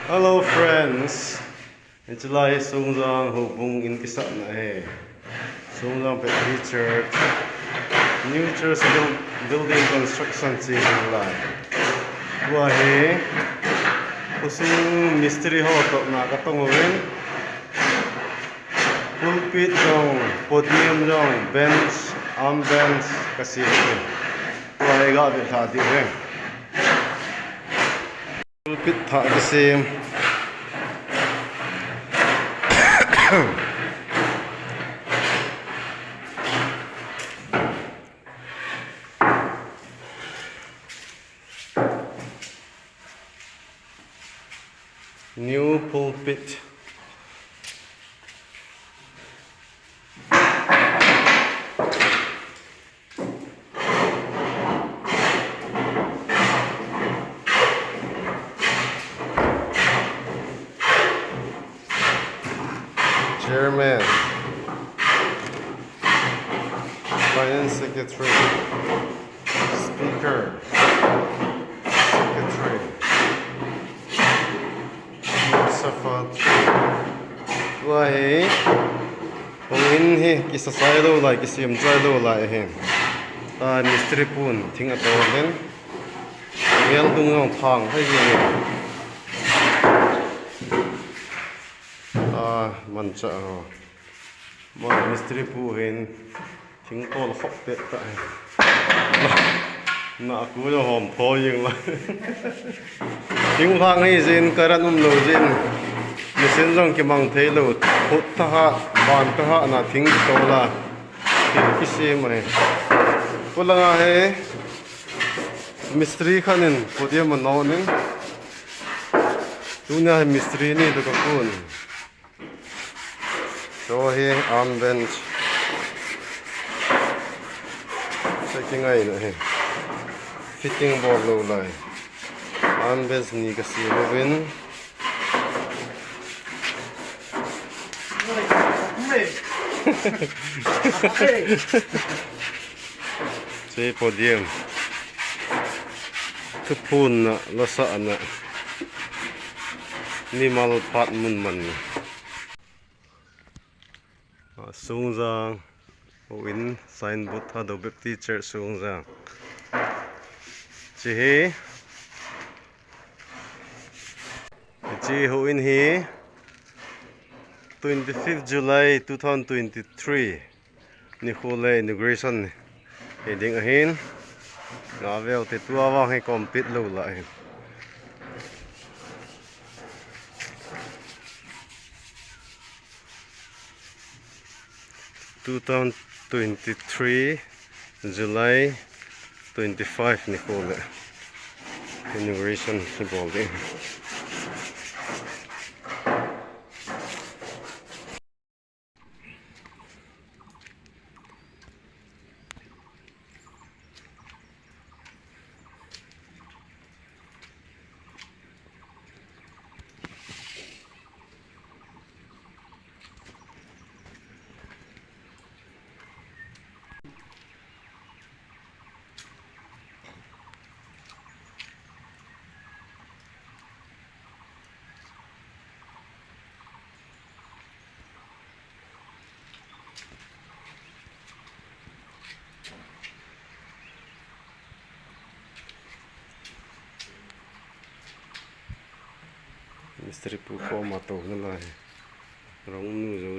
Hello friends, it's Lai Songjang Hopung in Kisat na Songjang Baptist Church, new church building construction season lai. Tua kusing mystery ho to na katongwin. Pulpit jong, podium jong, bench, arm bench kasi. Tua ga bil thadi Pulpit tha kasi. New pulpit. Chairman, Finance Secretary, Speaker, Secretary, Why? Pungin he kisasay daw lai kisimsay daw lai he. Ta mystery pun ting ato den. Mel dung thang hay gì. Mancha ho. Mo mystery pu hen ting tol khop te ta. Na aku lo hom pho yeng la. Ting thang hay jin karan lo jin. Mesin jong ki mang thei lo phut ta ha ban ta ha na thing to la ki se mai pulanga he mystery khanin podium no nin tuna mystery ni to ka kun so he arm bench checking ai no he fitting board lo lai arm bench ni ka si win Say podium. Tupun na lasa na. Ni mal pat mun man. Songjang win sign board ha do Baptist Church Songjang. Chi ho in he 25th July 2023 Nikhole inauguration heading ahin ngavel te tua wang he complete lo la he 2023 July 25 Nikhole inauguration building. Mystery pu format to na lai rong nu zo